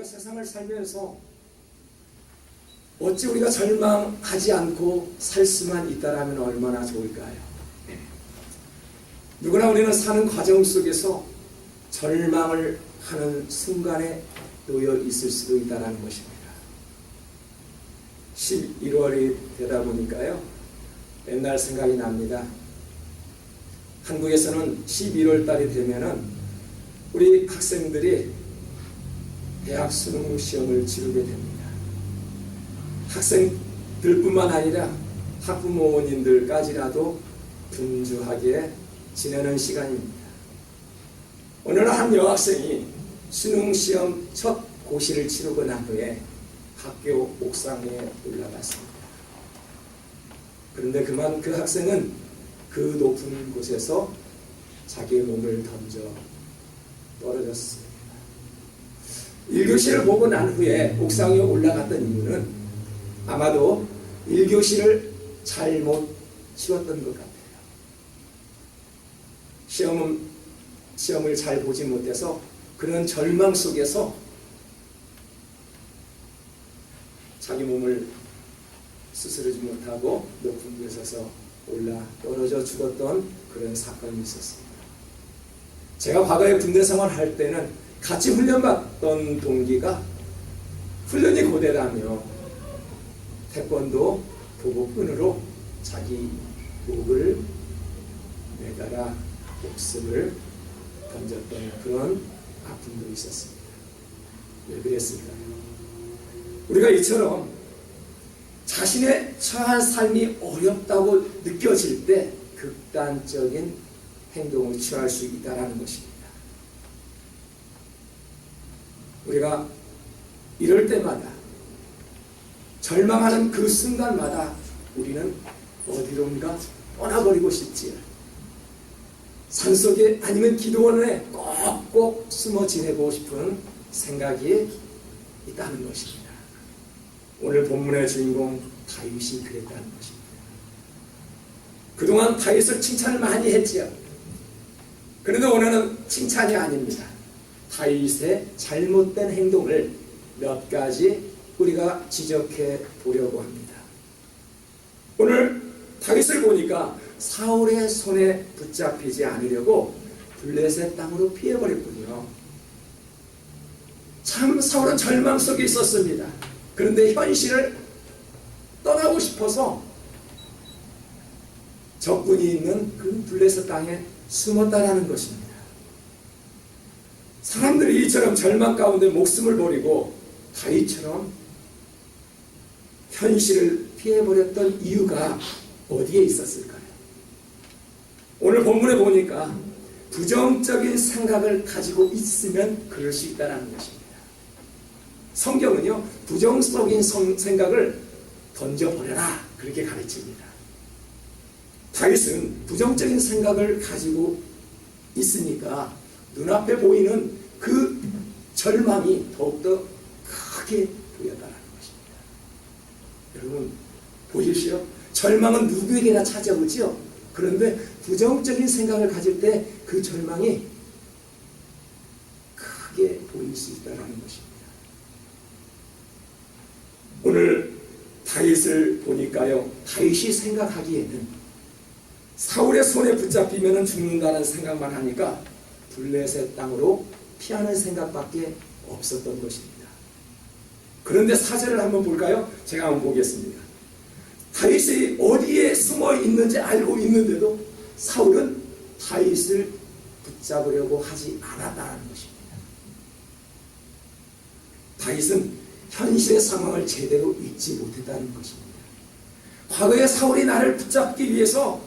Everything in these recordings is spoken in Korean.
우리가 세상을 살면서 어찌 우리가 절망하지 않고 살 수만 있다라면 얼마나 좋을까요? 누구나 우리는 사는 과정 속에서 절망을 하는 순간에 놓여 있을 수도 있다는 것입니다. 11월이 되다 보니까요, 옛날 생각이 납니다. 한국에서는 11월 달이 되면은 우리 학생들이 대학 수능 시험을 치르게 됩니다. 학생들뿐만 아니라 학부모님들까지라도 분주하게 지내는 시간입니다. 어느 날 한 여학생이 수능 시험 첫 고시를 치르고 난 후에 학교 옥상에 올라갔습니다. 그런데 그만 그 학생은 그 높은 곳에서 자기의 몸을 던져 떨어졌습니다. 1교시를 보고 난 후에 옥상에 올라갔던 이유는 아마도 1교시를 잘못 치웠던 것 같아요. 시험을 잘 보지 못해서 그런 절망 속에서 자기 몸을 스스로지 못하고 높은 곳에서 올라 떨어져 죽었던 그런 사건이 있었습니다. 제가 과거에 군대 생활할 때는 같이 훈련받던 동기가 훈련이 고되다며 태권도 도복끈으로 자기 목을 매달아 목숨을 던졌던 그런 아픔도 있었습니다. 왜 그랬을까요? 우리가 이처럼 자신의 처한 삶이 어렵다고 느껴질 때 극단적인 행동을 취할 수 있다는 것입니다. 우리가 이럴 때마다 절망하는 그 순간마다 우리는 어디론가 떠나버리고 싶지요. 산속에 아니면 기도원에 꼭꼭 숨어 지내고 싶은 생각이 있다는 것입니다. 오늘 본문의 주인공 다윗이 그랬다는 것입니다. 그동안 다윗을 칭찬을 많이 했지요. 그런데 오늘은 칭찬이 아닙니다. 다윗의 잘못된 행동을 몇 가지 우리가 지적해 보려고 합니다. 오늘 다윗을 보니까 사울의 손에 붙잡히지 않으려고 블레셋 땅으로 피해버렸군요. 참 사울은 절망 속에 있었습니다. 그런데 현실을 떠나고 싶어서 적군이 있는 그 블레셋 땅에 숨었다라는 것입니다. 사람들이 이처럼 절망 가운데 목숨을 버리고 다윗처럼 현실을 피해버렸던 이유가 어디에 있었을까요? 오늘 본문에 보니까 부정적인 생각을 가지고 있으면 그럴 수 있다는 것입니다. 성경은요, 부정적인 생각을 던져버려라 그렇게 가르칩니다. 다윗은 부정적인 생각을 가지고 있으니까 눈앞에 보이는 그 절망이 더욱더 크게 보였다는 것입니다. 여러분 보십시오. 절망은 누구에게나 찾아오지요. 그런데 부정적인 생각을 가질 때 그 절망이 크게 보일 수 있다는 것입니다. 오늘 다윗을 보니까요, 다윗이 생각하기에는 사울의 손에 붙잡히면 죽는다는 생각만 하니까 블레셋 땅으로 피하는 생각밖에 없었던 것입니다. 그런데 사절을 한번 볼까요? 제가 한번 보겠습니다. 다윗이 어디에 숨어 있는지 알고 있는데도 사울은 다윗을 붙잡으려고 하지 않았다는 것입니다. 다윗은 현실의 상황을 제대로 읽지 못했다는 것입니다. 과거에 사울이 나를 붙잡기 위해서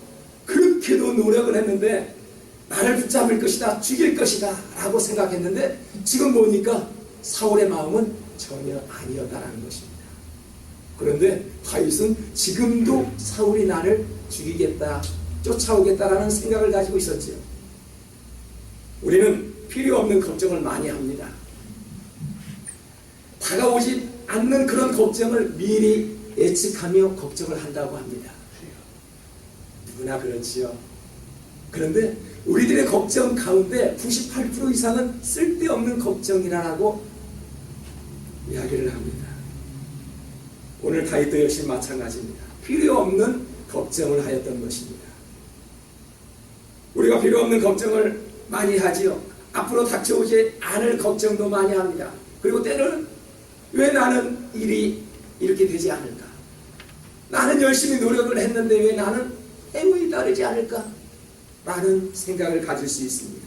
그렇게도 노력을 했는데 나를 붙잡을 것이다, 죽일 것이다 라고 생각했는데 지금 보니까 사울의 마음은 전혀 아니었다는 것입니다. 그런데 다윗은 지금도 사울이 나를 죽이겠다, 쫓아오겠다라는 생각을 가지고 있었지요. 우리는 필요 없는 걱정을 많이 합니다. 다가오지 않는 그런 걱정을 미리 예측하며 걱정을 한다고 합니다. 누구나 그렇지요. 그런데 우리들의 걱정 가운데 98% 이상은 쓸데없는 걱정이라고 이야기를 합니다. 오늘 다윗도 역시 마찬가지입니다. 필요 없는 걱정을 하였던 것입니다. 우리가 필요 없는 걱정을 많이 하지요. 앞으로 닥쳐오지 않을 걱정도 많이 합니다. 그리고 때로는 왜 나는 일이 이렇게 되지 않을까? 나는 열심히 노력을 했는데 왜 나는 행운이 따르지 않을까? 라는 생각을 가질 수 있습니다.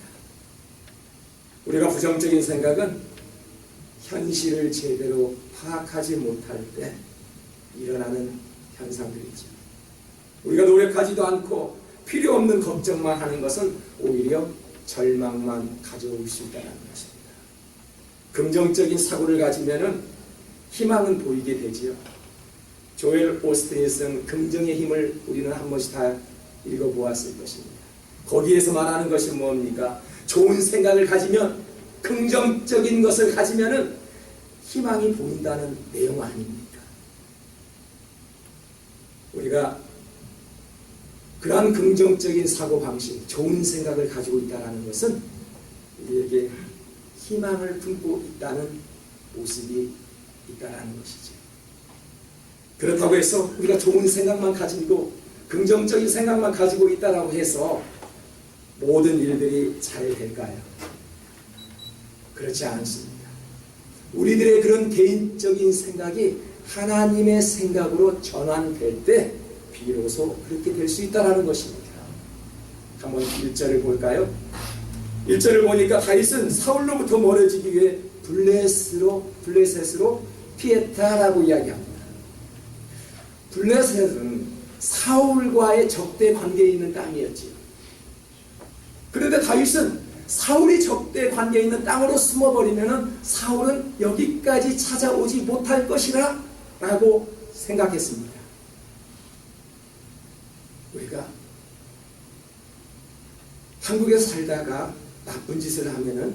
우리가 부정적인 생각은 현실을 제대로 파악하지 못할 때 일어나는 현상들이죠. 우리가 노력하지도 않고 필요 없는 걱정만 하는 것은 오히려 절망만 가져올 수 있다는 것입니다. 긍정적인 사고를 가지면은 희망은 보이게 되지요. 조엘 오스틴이 쓴 긍정의 힘을 우리는 한 번씩 다 읽어보았을 것입니다. 거기에서 말하는 것이 뭡니까? 좋은 생각을 가지면, 긍정적인 것을 가지면은 희망이 보인다는 내용 아닙니까? 우리가 그러한 긍정적인 사고방식, 좋은 생각을 가지고 있다는 것은 우리에게 희망을 품고 있다는 모습이 있다는 것이죠. 그렇다고 해서 우리가 좋은 생각만 가지고 긍정적인 생각만 가지고 있다고 해서 모든 일들이 잘 될까요? 그렇지 않습니다. 우리들의 그런 개인적인 생각이 하나님의 생각으로 전환될 때 비로소 그렇게 될 수 있다는 것입니다. 한번 1절을 볼까요? 1절을 보니까 다윗은 사울로부터 멀어지기 위해 블레셋으로 피했다라고 이야기합니다. 블레셋은 사울과의 적대 관계에 있는 땅이었지요. 그런데 다윗은 사울이 적대 관계에 있는 땅으로 숨어버리면 사울은 여기까지 찾아오지 못할 것이라 라고 생각했습니다. 우리가 한국에서 살다가 나쁜 짓을 하면은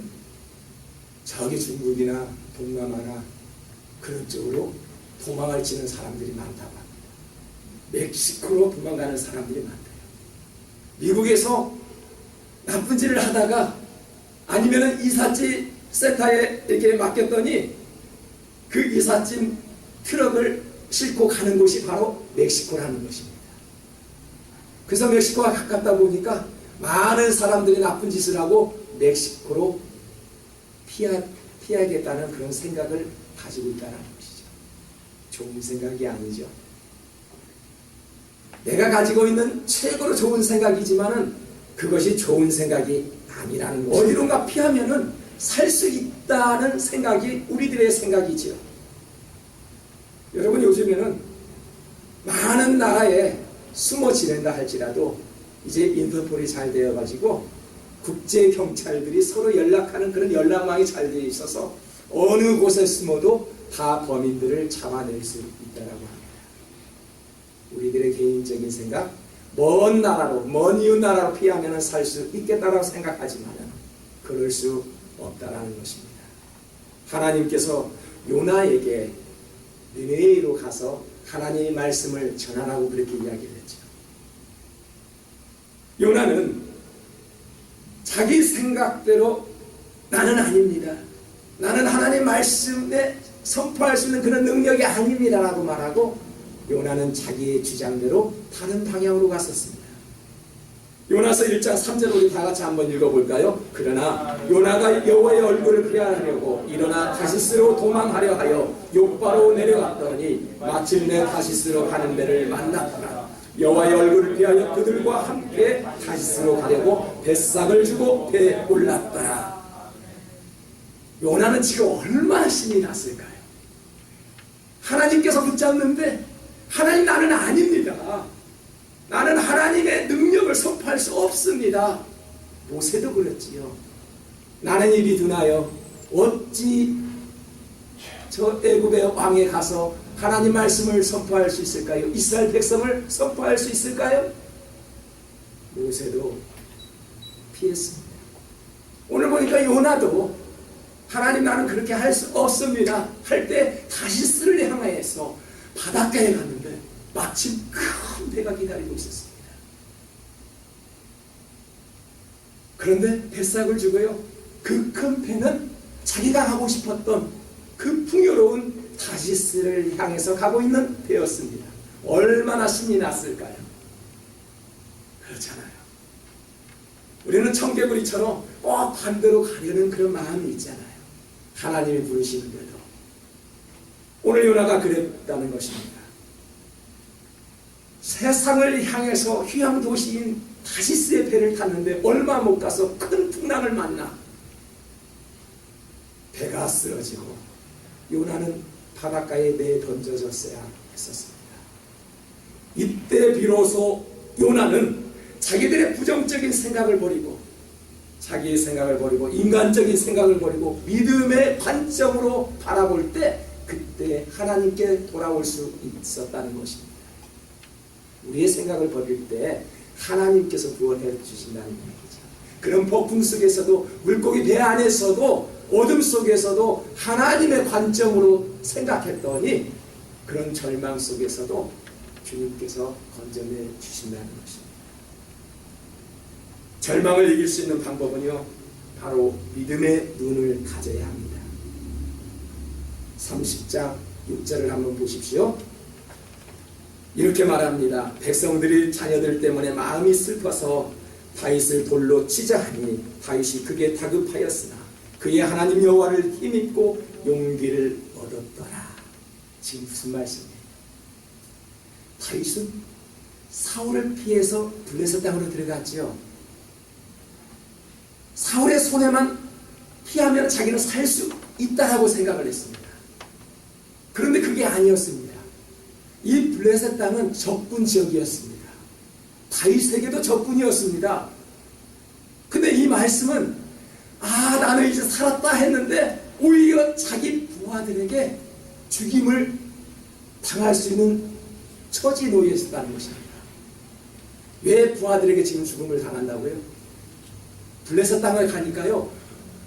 저기 중국이나 동남아나 그런 쪽으로 도망을 치는 사람들이 많다고 합니다. 멕시코로 도망가는 사람들이 많대요. 미국에서 나쁜 짓을 하다가 아니면은 이삿짐 센터에 이렇게 맡겼더니 그 이삿짐 트럭을 싣고 가는 곳이 바로 멕시코라는 것입니다. 그래서 멕시코가 가깝다 보니까 많은 사람들이 나쁜 짓을 하고 멕시코로 피하겠다는 그런 생각을 가지고 있다는 것이죠. 좋은 생각이 아니죠. 내가 가지고 있는 최고로 좋은 생각이지만은 그것이 좋은 생각이 아니라는 것. 어디론가 피하면은 살 수 있다는 생각이 우리들의 생각이지요. 여러분 요즘에는 많은 나라에 숨어 지낸다 할지라도 이제 인터폴이 잘 되어가지고 국제경찰들이 서로 연락하는 그런 연락망이 잘 되어 있어서 어느 곳에 숨어도 다 범인들을 잡아낼 수 있다고 합니다. 우리들의 개인적인 생각, 먼 나라로, 먼 이웃 나라로 피하면 살 수 있겠다라고 생각하지만 그럴 수 없다라는 것입니다. 하나님께서 요나에게 니느웨로 가서 하나님의 말씀을 전하라고 그렇게 이야기를 했죠. 요나는 자기 생각대로 나는 아닙니다. 나는 하나님 말씀에 선포할 수 있는 그런 능력이 아닙니다 라고 말하고 요나는 자기의 주장대로 다른 방향으로 갔었습니다. 요나서 1장 3절 우리 다 같이 한번 읽어볼까요? 그러나 요나가 여호와의 얼굴을 피하려고 일어나 다시스로 도망하려 하여 욥바로 내려갔더니 마침내 다시스로 가는 데를 만났더라. 여호와의 얼굴을 피하여 그들과 함께 다시스로 가려고 뱃삭을 주고 배에 올랐더라. 요나는 지금 얼마나 신이 났을까요? 하나님께서 붙잡는데 하나님 나는 아닙니다. 나는 하나님의 능력을 선포할 수 없습니다. 모세도 그랬지요. 나는 입이 둔하여 어찌 저 애굽의 왕에 가서 하나님 말씀을 선포할 수 있을까요? 이스라엘 백성을 선포할 수 있을까요? 모세도 피했습니다. 오늘 보니까 요나도 하나님 나는 그렇게 할 수 없습니다 할 때 다시스를 향하여서 바닷가에 갔는데 마침 큰 배가 기다리고 있었습니다. 그런데 뱃삭을 주고요. 그 큰 배는 자기가 하고 싶었던 그 풍요로운 다시스를 향해서 가고 있는 배였습니다. 얼마나 신이 났을까요? 그렇잖아요. 우리는 청개구리처럼 꼭 반대로 가려는 그런 마음이 있잖아요. 하나님이 부르시는데도. 오늘 요나가 그랬다는 것입니다. 세상을 향해서 휴양 도시인 다시스의 배를 탔는데 얼마 못 가서 큰 풍랑을 만나 배가 쓰러지고 요나는 바닷가에 내던져졌어야 했었습니다. 이때 비로소 요나는 자기들의 부정적인 생각을 버리고 자기의 생각을 버리고 인간적인 생각을 버리고 믿음의 관점으로 바라볼 때 그때 하나님께 돌아올 수 있었다는 것입니다. 우리의 생각을 버릴 때 하나님께서 구원해 주신다는 얘기죠. 그런 폭풍 속에서도 물고기 배 안에서도 어둠 속에서도 하나님의 관점으로 생각했더니 그런 절망 속에서도 주님께서 건져내 주신다는 것입니다. 절망을 이길 수 있는 방법은요, 바로 믿음의 눈을 가져야 합니다. 30장 6절을 한번 보십시오. 이렇게 말합니다. 백성들이 자녀들 때문에 마음이 슬퍼서 다윗을 돌로 치자 하니 다윗이 극에 다급하였으나 그의 하나님 여호와를 힘입고 용기를 얻었더라. 지금 무슨 말씀이에요? 다윗은 사울을 피해서 블레셋 땅으로 들어갔지요. 사울의 손에만 피하면 자기는 살 수 있다라고 생각을 했습니다. 그런데 그게 아니었습니다. 이 블레셋 땅은 적군 지역이었습니다. 다윗에게도 적군이었습니다. 근데 이 말씀은 나는 이제 살았다 했는데 오히려 자기 부하들에게 죽임을 당할 수 있는 처지에 놓여 있었다는 것입니다. 왜 부하들에게 지금 죽음을 당한다고요? 블레셋 땅을 가니까요,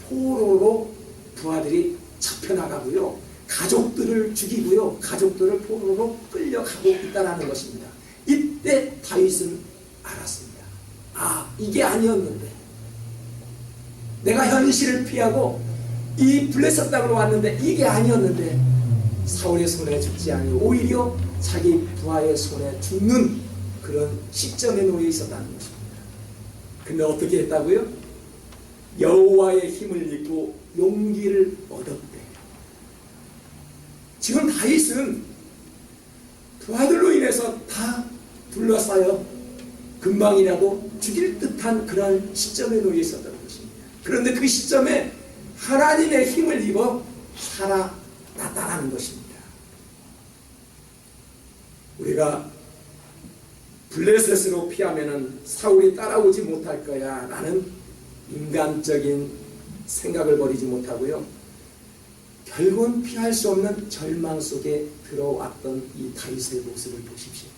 포로로 부하들이 잡혀나가고요, 가족들을 죽이고요, 가족들을 포로로 끌려가고 있다는 것입니다. 이때 다윗은 알았습니다. 이게 아니었는데, 내가 현실을 피하고 이 블레셋 땅으로 왔는데 이게 아니었는데 사울의 손에 죽지 아니고 오히려 자기 부하의 손에 죽는 그런 시점에 놓여 있었다는 것입니다. 근데 어떻게 했다고요? 여호와의 힘을 입고 용기를 얻었대. 지금 다윗은 부하들로 인해서 다 둘러싸여 금방이라도 죽일 듯한 그런 시점에 놓여 있었다는 것입니다. 그런데 그 시점에 하나님의 힘을 입어 살아났다는 것입니다. 우리가 블레셋으로 피하면은 사울이 따라오지 못할 거야 라는 인간적인 생각을 버리지 못하고요, 결국은 피할 수 없는 절망 속에 들어왔던 이 다윗의 모습을 보십시오.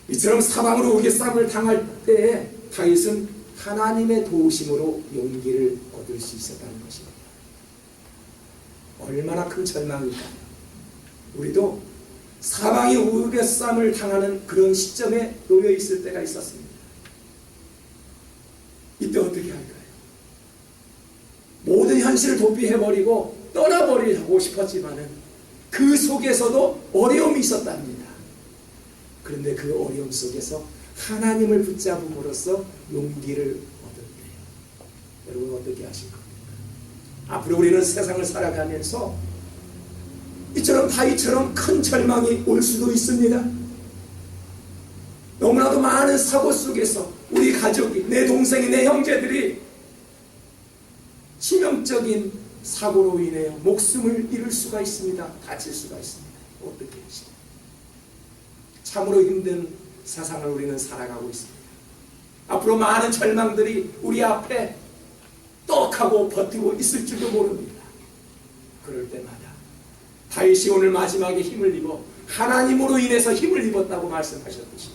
이처럼 사방으로 우겨싸움을 당할 때에 다윗은 하나님의 도우심으로 용기를 얻을 수 있었다는 것입니다. 얼마나 큰 절망일까요? 우리도 사방이 우겨싸움을 당하는 그런 시점에 놓여 있을 때가 있었습니다. 이때 어떻게 할까요? 모든 현실을 도피해버리고 떠나버리고 싶었지만은 그 속에서도 어려움이 있었답니다. 그런데 그 어려움 속에서 하나님을 붙잡음으로써 용기를 얻었대요. 여러분 어떻게 하실 겁니까? 앞으로 우리는 세상을 살아가면서 이처럼 다윗처럼 큰 절망이 올 수도 있습니다. 너무나도 많은 사고 속에서 우리 가족이, 내 동생이, 내 형제들이 치명적인 사고로 인해 목숨을 잃을 수가 있습니다. 다칠 수가 있습니다. 어떻게 하십니까? 참으로 힘든 세상을 우리는 살아가고 있습니다. 앞으로 많은 절망들이 우리 앞에 떡하고 버티고 있을 줄도 모릅니다. 그럴 때마다 다윗이 오늘 마지막에 힘을 입어 하나님으로 인해서 힘을 입었다고 말씀하셨듯이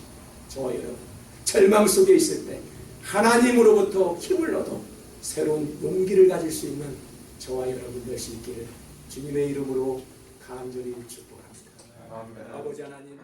저와 여러분 절망 속에 있을 때 하나님으로부터 힘을 얻어 새로운 용기를 가질 수 있는 저와 여러분 될 수 있기를 주님의 이름으로 간절히 축복합니다. 아버지 하나님,